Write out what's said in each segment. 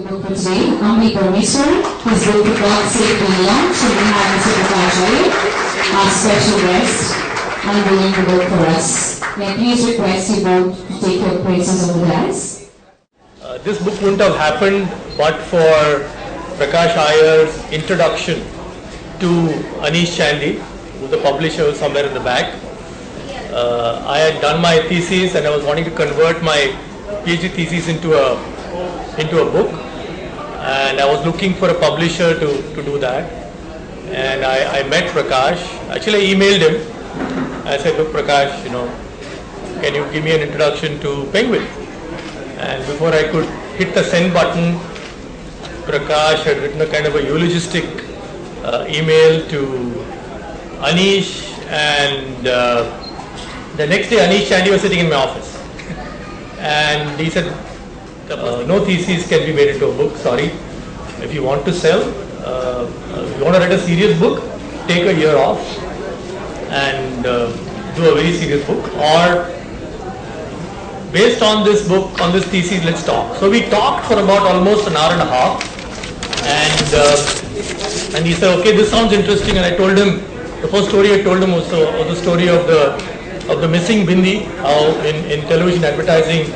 book for today, Ambi Parameswaran. His book ForGod'sSake will launch, and we have Mr. Prakash, our special guest, unveiling the book for us. May I please request you both to take your places on the dais? This book wouldn't have happened but for Prakash Iyer's introduction to Anish Chandy, who's the publisher somewhere in the back. I had done my thesis and I was wanting to convert my PhD thesis into a book, and I was looking for a publisher to do that. And I met Prakash. Actually, I emailed him. I said, look Prakash, can you give me an introduction to Penguin? And before I could hit the send button, Prakash had written a kind of a eulogistic email to Anish, and the next day Anish Chandy was sitting in my office and he said, no thesis can be made into a book, sorry. If you want to sell, if you want to write a serious book, take a year off and do a very serious book, or based on this book, on this thesis, let's talk. So we talked for about almost an hour and a half, and he said, okay, this sounds interesting. And I told him, the first story I told him was the story of the missing bindi, how in television advertising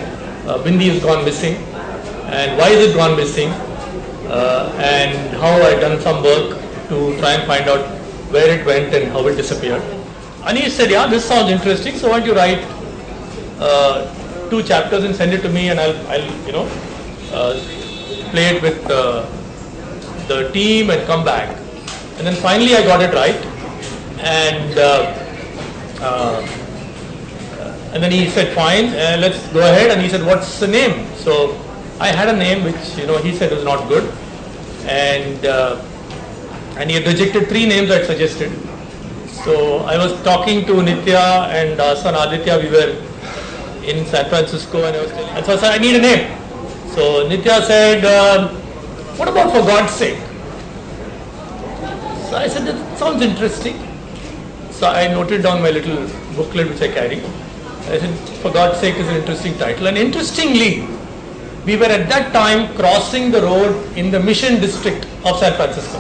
bindi has gone missing, and why is it gone missing, and how I done some work to try and find out where it went and how it disappeared. Anish said, yeah, this sounds interesting, so why don't you write 2 chapters and send it to me, and I'll play it with the team and come back. And then finally I got it right, and then he said, fine, let's go ahead. And he said, what's the name? So I had a name which he said was not good, and he had rejected 3 names I suggested. So I was talking to Nitya and son Aditya. We were in San Francisco, and so I said, I need a name. So Nitya said, what about ForGod'sSake? So I said, that sounds interesting. So I noted down my little booklet which I carry. I said, ForGod'sSake is an interesting title. And interestingly, we were at that time crossing the road in the Mission District of San Francisco.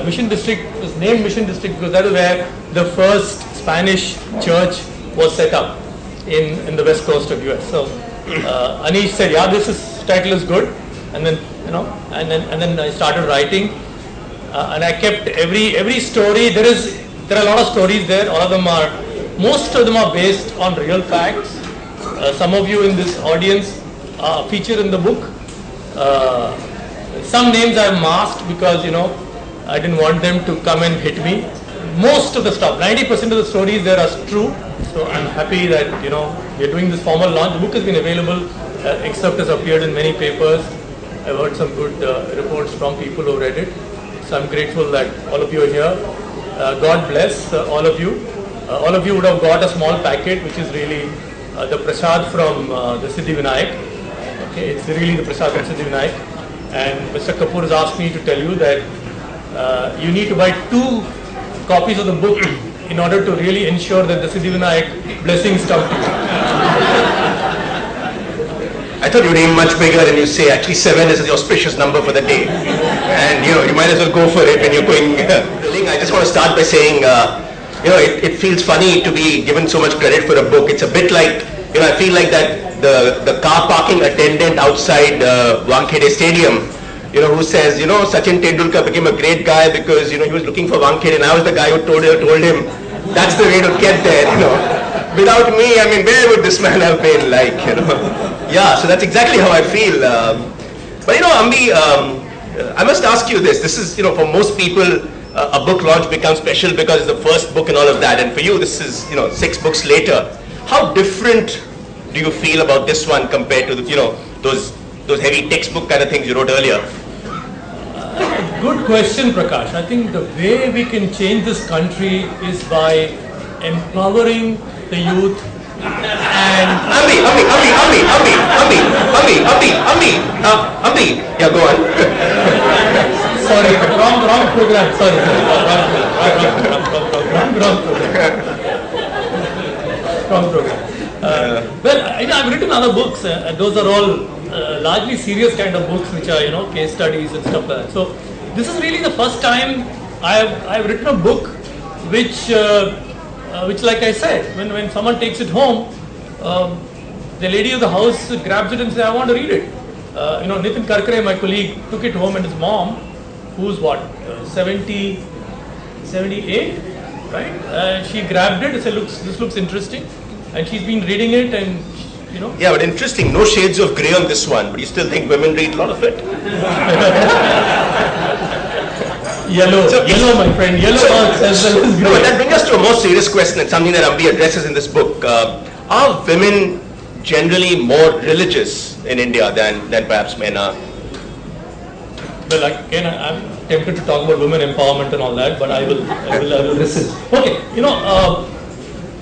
Mission District was named Mission District because that is where the first Spanish church was set up in the west coast of US. So Anish said, yeah, this title is good. And then and then I started writing, and I kept every story. There are a lot of stories there. Most of them are based on real facts. Some of you in this audience are featured in the book. Some names I masked because I didn't want them to come and hit me. Most of the stuff, 90% of the stories there are true. So I'm happy that we're doing this formal launch. The book has been available. Excerpt has appeared in many papers. I've heard some good reports from people who read it. So I'm grateful that all of you are here. God bless all of you. All of you would have got a small packet, which is really the prasad from the Siddhi Vinayak. Okay, it's really the prasad from Siddhi Vinayak. And Mr. Kapoor has asked me to tell you that you need to buy 2 copies of the book in order to really ensure that the Siddhi Vinayak blessings come to you. I thought you'd aim much bigger and you say actually 7 is the auspicious number for the day. And you might as well go for it when you're going. I just want to start by saying, it feels funny to be given so much credit for a book. It's a bit like, I feel like that the car parking attendant outside Wankhede Stadium, who says, Sachin Tendulkar became a great guy because, he was looking for Wankhede, and I was the guy who told him that's the way to get there, Without me, where would this man have been, Yeah, so that's exactly how I feel. But Ambi, I must ask you this. This is, for most people, a book launch becomes special because it's the first book and all of that. And for you, this is, 6 books later. How different do you feel about this one compared to, those heavy textbook kind of things you wrote earlier? Good question, Prakash. I think the way we can change this country is by empowering the youth and Ambi, yeah, go on. Sorry, wrong program. Sorry, wrong program. I've written other books. Those are all largely serious kind of books, which are case studies and stuff like that. So this is really the first time I've written a book which like I said, when someone takes it home, the lady of the house grabs it and says, I want to read it. Nitin Karkare, my colleague, took it home, and his mom, who's 78, right? She grabbed it and said, this looks interesting. And she's been reading it, and Yeah, but interesting. No shades of grey on this one, but you still think women read a lot of it? Yellow, my friend. Yellow marks as well as grey. But that brings us to a more serious question, and something that Ambi addresses in this book. Are women generally more religious in India than perhaps men are? Well, again, I'm tempted to talk about women empowerment and all that, but I will resist. Okay,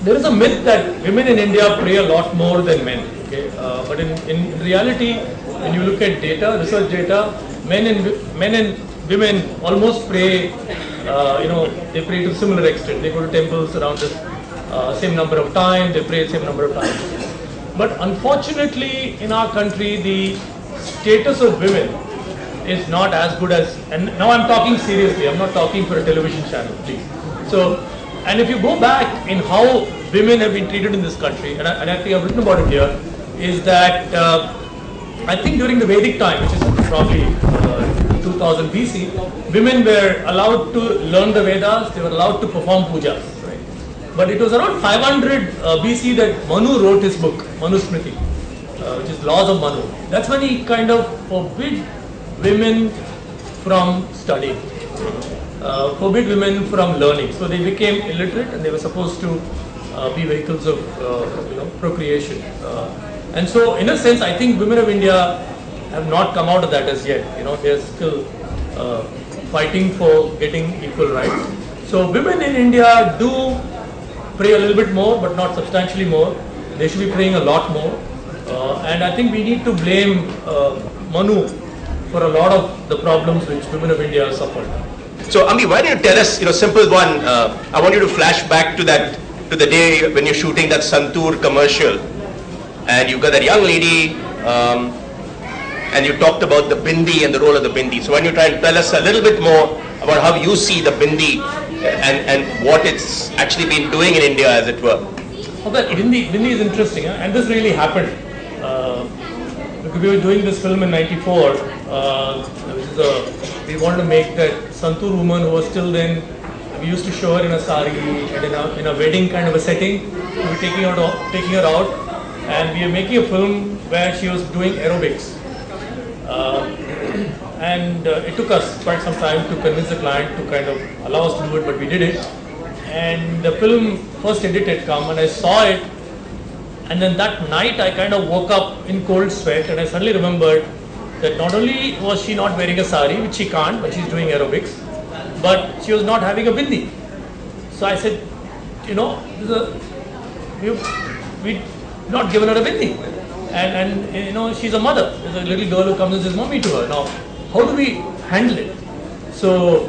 there is a myth that women in India pray a lot more than men. Okay, but in reality, when you look at data, research data, men and women almost pray. They pray to similar extent. They go to temples around the same number of times. They pray the same number of times. But unfortunately, in our country, the status of women is not as good as. And now I'm talking seriously. I'm not talking for a television channel, please. So. And if you go back in how women have been treated in this country, and I think I've written about it here, is that I think during the Vedic time, which is probably 2000 BC, women were allowed to learn the Vedas, they were allowed to perform pujas. Right? But it was around 500 BC that Manu wrote his book, Manu Smriti, which is Laws of Manu. That's when he kind of forbid women from studying. Forbid women from learning. So they became illiterate, and they were supposed to be vehicles of procreation. And so, in a sense, I think women of India have not come out of that as yet. They are still fighting for getting equal rights. So women in India do pray a little bit more, but not substantially more. They should be praying a lot more. And I think we need to blame Manu for a lot of the problems which women of India have suffered. So, Ambi, why don't you tell us, simple one, I want you to flash back to the day when you're shooting that Santoor commercial, and you've got that young lady, and you talked about the bindi and the role of the bindi. So why don't you try and tell us a little bit more about how you see the bindi and what it's actually been doing in India, as it were. Well, bindi is interesting, and this really happened. Because we were doing this film in '94. We wanted to make that Santoor woman who was still then, we used to show her in a sari and in a wedding kind of a setting. We were taking her out, and we were making a film where she was doing aerobics. And it took us quite some time to convince the client to kind of allow us to do it, but we did it. And the film, first edit had come, and I saw it. And then that night I kind of woke up in cold sweat, and I suddenly remembered that not only was she not wearing a sari, which she can't, but she's doing aerobics, but she was not having a bindi. So I said, we've not given her a bindi. And she's a mother. There's a little girl who comes and says, Mommy to her. Now, how do we handle it? So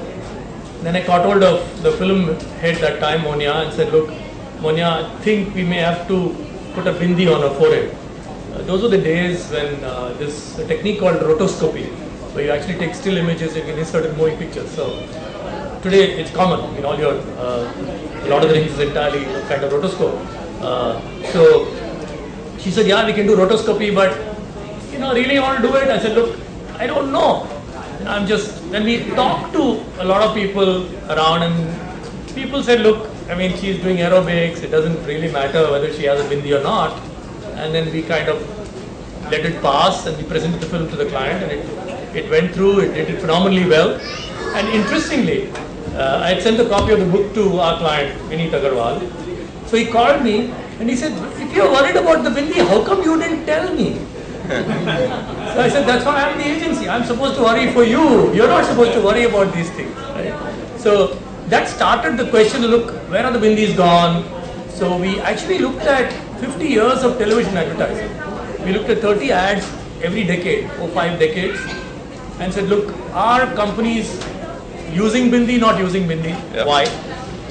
then I caught hold of the film head that time, Monia, and said, look, Monia, I think we may have to put a bindi on her forehead. Those were the days when this technique called rotoscopy, where you actually take still images, you can insert in moving pictures. So today it's common in all your, Lord of the Rings is entirely kind of rotoscope. So she said, yeah, we can do rotoscopy, but really want to do it? I said, look, I don't know. Then we talked to a lot of people around, and people said, look, she's doing aerobics, it doesn't really matter whether she has a bindi or not. And then we kind of let it pass, and we presented the film to the client, and it went through, it did it phenomenally well. And interestingly, I had sent a copy of the book to our client, Vineet Agarwal. So he called me and he said, if you're worried about the bindi, how come you didn't tell me? So I said, that's why I'm the agency. I'm supposed to worry for you. You're not supposed to worry about these things. Right? So that started the question, look, where are the bindis gone? So we actually looked at 50 years of television advertising. We looked at 30 ads every decade, or 5 decades, and said, look, are companies using bindi, not using bindi? Yep. Why?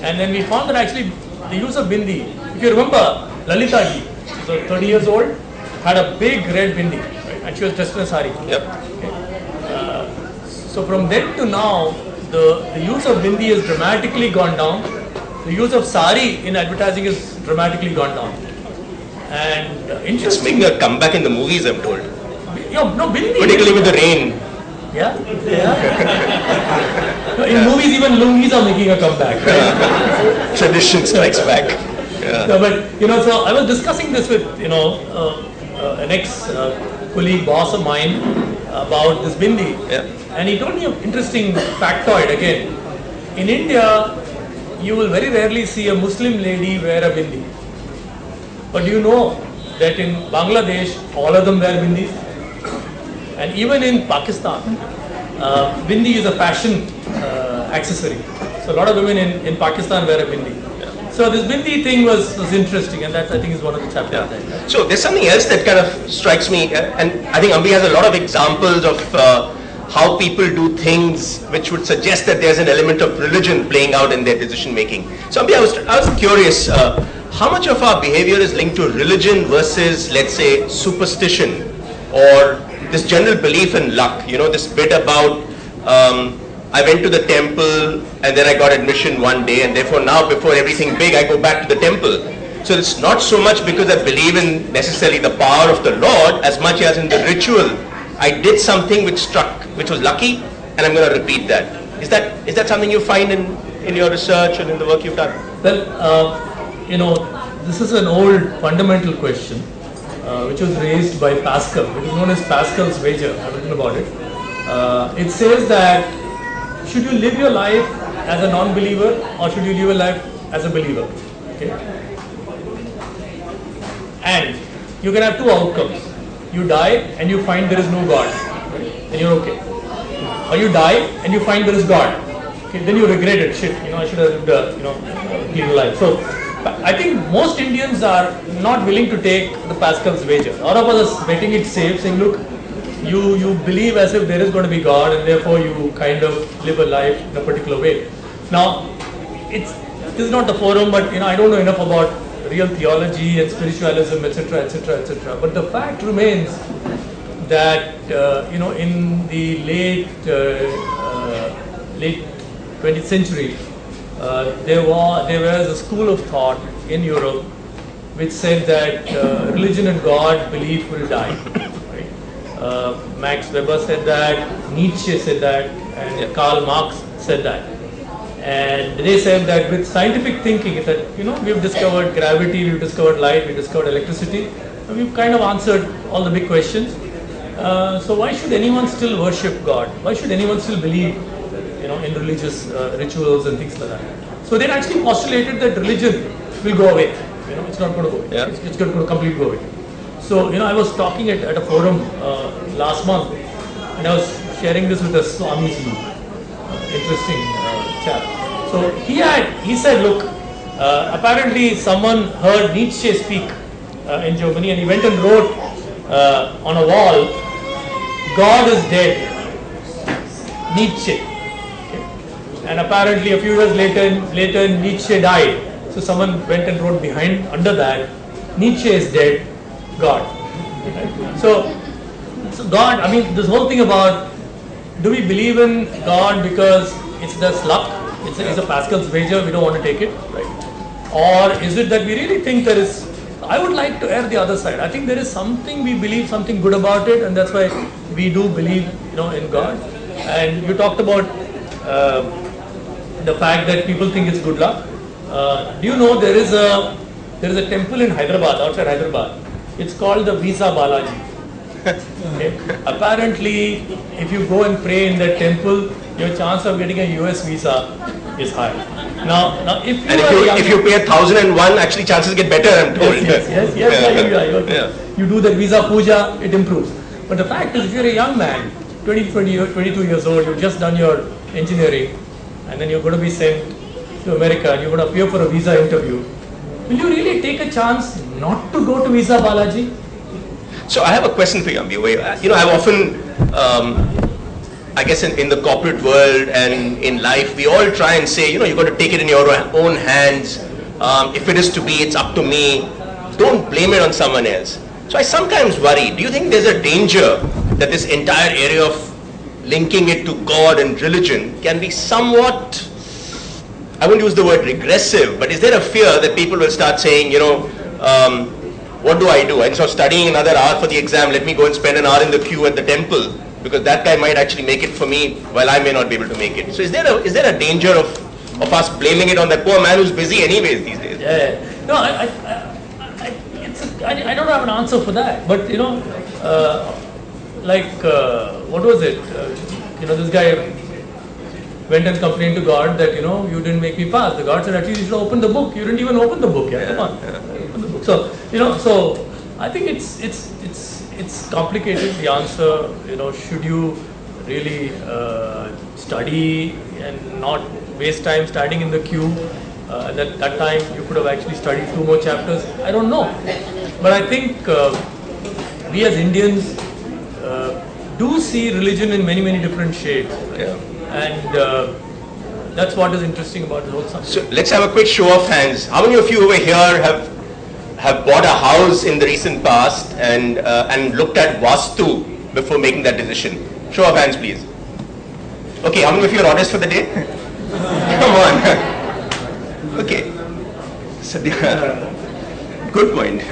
And then we found that actually the use of bindi, if you remember Lalita ji, so 30 years old, had a big red bindi, right? And she was dressed in a sari. Yep. So from then to now, the use of bindi has dramatically gone down. The use of sari in advertising has dramatically gone down. And It's interesting. making a comeback in the movies, I'm told. No, bindi. Particularly with the rain. Yeah. No, in movies, even lungis are making a comeback. Right? Tradition strikes back. Yeah. No, but so I was discussing this with an ex-colleague, boss of mine, about this bindi, Yeah. and he told me an interesting factoid again. In India, you will very rarely see a Muslim lady wear a bindi. But do you know that in Bangladesh, all of them wear bindis? And even in Pakistan, bindi is a fashion accessory. So a lot of women in Pakistan wear a bindi. So this bindi thing was interesting, and that I think is one of the chapters. Yeah. So there's something else that kind of strikes me, and I think Ambi has a lot of examples of how people do things which would suggest that there's an element of religion playing out in their decision making. So Ambi, I was curious, how much of our behavior is linked to religion versus, let's say, superstition, or this general belief in luck? This bit about I went to the temple and then I got admission one day, and therefore now before everything big I go back to the temple. So it's not so much because I believe in necessarily the power of the Lord as much as in the ritual. I did something which struck, which was lucky, and I'm going to repeat that. Is that something you find in your research and in the work you've done? Well, this is an old fundamental question which was raised by Pascal, which is known as Pascal's wager. I've written about it. It says that should you live your life as a non-believer or should you live your life as a believer? Okay. And you can have two outcomes. You die and you find there is no God, right? Then you're okay. Or you die and you find there is God. Okay. Then you regret it. Shit, I should have lived a clean life. So I think most Indians are not willing to take the Pascal's wager. All of us are betting it safe, saying, look, you believe as if there is going to be God, and therefore you kind of live a life in a particular way. Now, this is not the forum, but I don't know enough about real theology and spiritualism, etc., etc., etc. But the fact remains that in the late 20th century, there was a school of thought in Europe which said that religion and God belief will die. Max Weber said that, Nietzsche said that, and Karl Marx said that. And they said that with scientific thinking, that we've discovered gravity, we've discovered light, we've discovered electricity, and we've kind of answered all the big questions. So why should anyone still worship God? Why should anyone still believe, in religious rituals and things like that? So they actually postulated that religion will go away. It's not going to go away. Yeah. It's going to completely go away. So, I was talking at a forum last month, and I was sharing this with a Swamiji, interesting chap. So he said, look, apparently someone heard Nietzsche speak in Germany, and he went and wrote on a wall, God is dead, Nietzsche. Okay? And apparently a few years later Nietzsche died. So someone went and wrote under that, Nietzsche is dead, God. Right? So God, this whole thing about, do we believe in God because it's just luck, it's a Pascal's wager, we don't want to take it, right? Or is it that we really think there is, I would like to err the other side. I think there is something we believe, something good about it, and that's why we do believe, in God. And you talked about the fact that people think it's good luck. Do you know there is a temple in Hyderabad, outside Hyderabad? It's called the Visa Balaji. Okay. Apparently, if you go and pray in that temple, your chance of getting a US visa is high. Now, if you pay 1,001, actually chances get better, I'm told. Yes. You do that visa puja, it improves. But the fact is, if you're a young man, 22 years old, you've just done your engineering, and then you're going to be sent to America, and you're going to appear for a visa interview, will you really take a chance not to go to Visa Balaji? So I have a question for you, Ambi. I've often, I guess in the corporate world and in life, we all try and say, you've got to take it in your own hands. If it is to be, it's up to me. don't blame it on someone else. So I sometimes worry, do you think there's a danger that this entire area of linking it to God and religion can be somewhat, I won't use the word regressive, but is there a fear that people will start saying, what do I do? Instead of studying another hour for the exam, let me go and spend an hour in the queue at the temple, because that guy might actually make it for me while I may not be able to make it. So is there a danger of us blaming it on that poor man who's busy anyways these days? Yeah. No, I don't have an answer for that. But what was it? This guy went and complained to God that you didn't make me pass. The God said, at least you should open the book. You didn't even open the book. Come on, open the book. So so I think it's complicated. The answer, should you really study and not waste time standing in the queue? And at that time you could have actually studied 2 more chapters. I don't know, but I think we as Indians do see religion in many different shades, and that's what is interesting about the whole subject. So let's have a quick show of hands. How many of you over here have bought a house in the recent past and looked at Vastu before making that decision? Show of hands, please. Okay, how many of you are honest for the day? Come on. Okay. So, good point.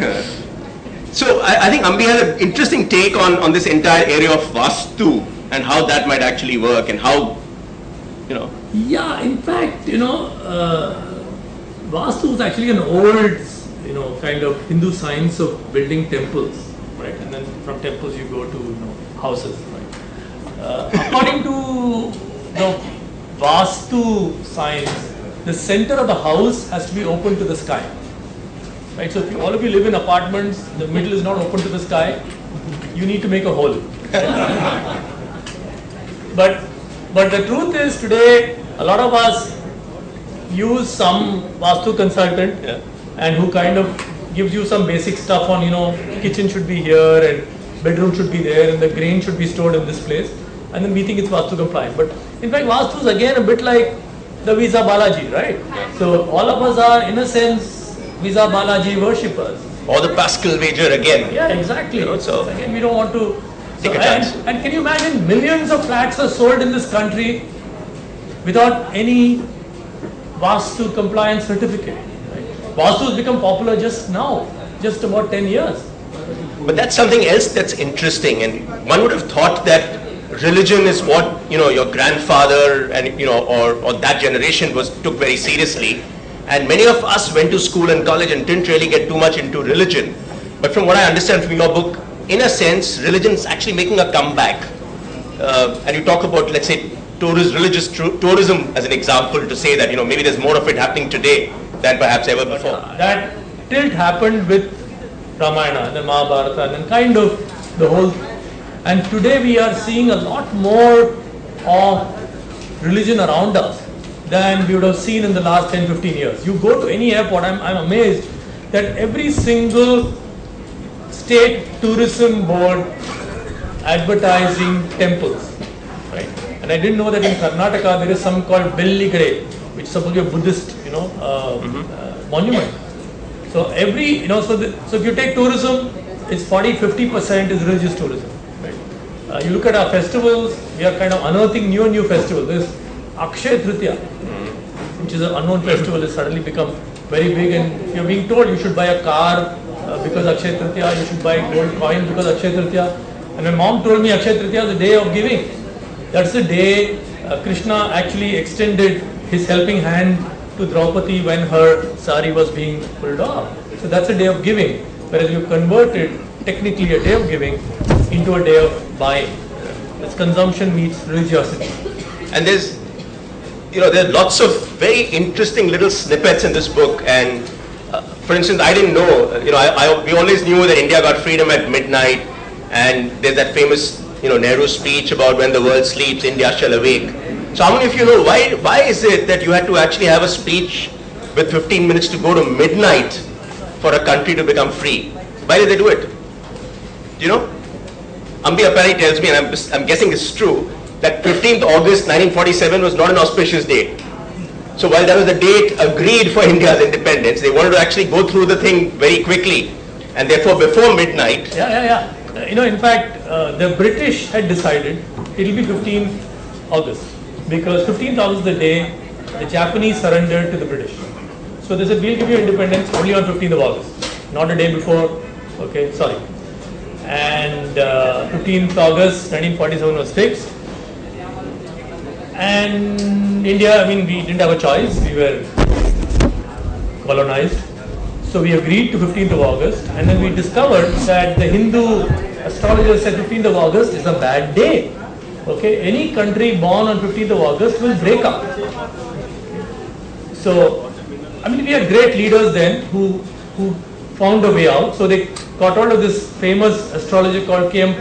So I think Ambi has an interesting take on this entire area of Vastu and how that might actually work and how, Yeah, in fact, Vastu is actually an old, kind of Hindu science of building temples, right? And then from temples you go to houses, right? According to the Vastu science, the center of the house has to be open to the sky, right? So if all of you live in apartments, the middle is not open to the sky, you need to make a hole. But the truth is today, a lot of us use some Vastu consultant and who kind of gives you some basic stuff on, kitchen should be here and bedroom should be there and the grain should be stored in this place, and then we think it's Vastu compliant. But in fact, Vastu is again a bit like the Visa Balaji, right? So all of us are, in a sense, Visa Balaji worshippers. Or the Pascal wager again. Yeah, exactly. So again, we don't want to take a chance. And can you imagine, millions of flats are sold in this country without any Vastu compliance certificate. Right? Vastu has become popular just now, just about 10 years. But that's something else that's interesting, and one would have thought that religion is what your grandfather and or that generation took very seriously, and many of us went to school and college and didn't really get too much into religion. But from what I understand from your book, in a sense, religion is actually making a comeback, and you talk about, let's say, religious tourism as an example to say that maybe there's more of it happening today than perhaps ever before. That tilt happened with Ramayana and then Mahabharata and then kind of the whole. And today we are seeing a lot more of religion around us than we would have seen in the last 10-15 years. You go to any airport, I'm amazed that every single state tourism board advertising temples, right? And I didn't know that in Karnataka there is some called Belligade, which is supposed to be a Buddhist, monument. So every, so if you take tourism, it's 40-50% is religious tourism. You look at our festivals, we are kind of unearthing new festivals. There's Akshay Tritiya, which is an unknown festival, has suddenly become very big, and you're being told you should buy a car because Akshay Tritiya, you should buy gold coin because Akshay Tritiya. And my mom told me Akshay Tritiya is the day of giving. That's the day Krishna actually extended his helping hand to Draupadi when her sari was being pulled off. So that's a day of giving, whereas you converted technically a day of giving into a day of buying. It's consumption meets religiosity. And there are lots of very interesting little snippets in this book. And for instance, I didn't know, we always knew that India got freedom at midnight, and there's that famous, Nehru speech about when the world sleeps, India shall awake. So how many of you know why is it that you had to actually have a speech with 15 minutes to go to midnight for a country to become free? Why did they do it? Do you know? Ambi apparently tells me, and I'm guessing it's true, that 15th August 1947 was not an auspicious day. So while that was the date agreed for India's independence, they wanted to actually go through the thing very quickly, and therefore before midnight. Yeah. In fact, the British had decided it will be 15th August because 15th August is the day the Japanese surrendered to the British. So they said, we'll give you independence only on 15th of August, not a day before. Okay, sorry. And 15th August 1947 was fixed. And India, we didn't have a choice. We were colonized. So we agreed to 15th of August. And then we discovered that the Hindu astrologer said 15th of August is a bad day. Okay, any country born on 15th of August will break up. So, we had great leaders then who found a way out. So they got hold of this famous astrologer called Kemp.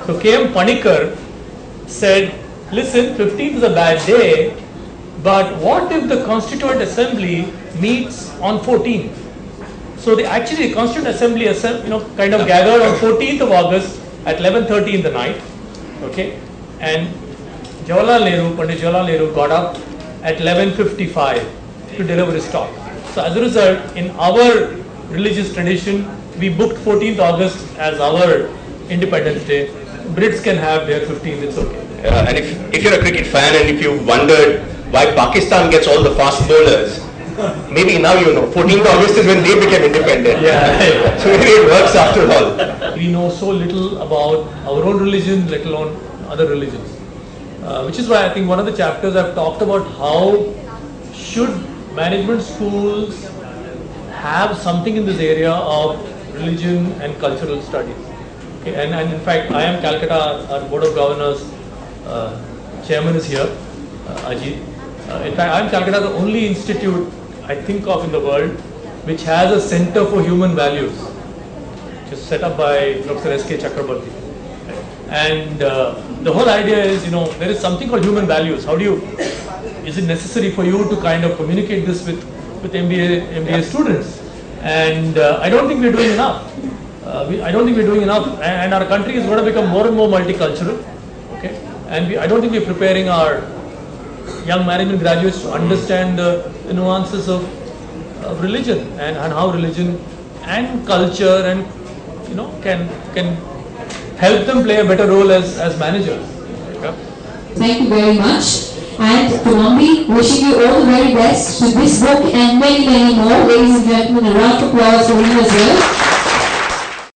So Kemp said, listen, 15th is a bad day, but what if the Constituent Assembly meets on 14th? So the Constituent Assembly kind of gathered on 14th of August at 11:30 in the night. Okay, and Pandit Jawaharlal Nehru got up at 11:55 to deliver his talk. So as a result, in our religious tradition, we booked 14th August as our Independence Day. Brits can have their 15th, it's okay. And if you're a cricket fan and if you wondered why Pakistan gets all the fast bowlers, maybe now you know. 14th August is when they became independent. Yeah. So maybe it works after all. We know so little about our own religion, let alone other religions. Which is why I think one of the chapters I've talked about how should management schools have something in this area of religion and cultural studies. Okay, and in fact, I am Calcutta, our Board of Governors chairman is here, Ajit. In fact, I am Calcutta, the only institute I think of in the world which has a Center for Human Values, which is set up by Dr. S.K. Chakrabarty. And the whole idea is, there is something called human values. Is it necessary for you to kind of communicate this with MBA students? And I don't think we're doing enough. I don't think we're doing enough, and our country is going to become more and more multicultural. Okay, and I don't think we're preparing our young management graduates to understand the nuances of religion and how religion and culture and can help them play a better role as managers. Okay? Thank you very much. And to Ambi, wishing you all the very best with this book and many, many more. Ladies and gentlemen, a round of applause for him as well.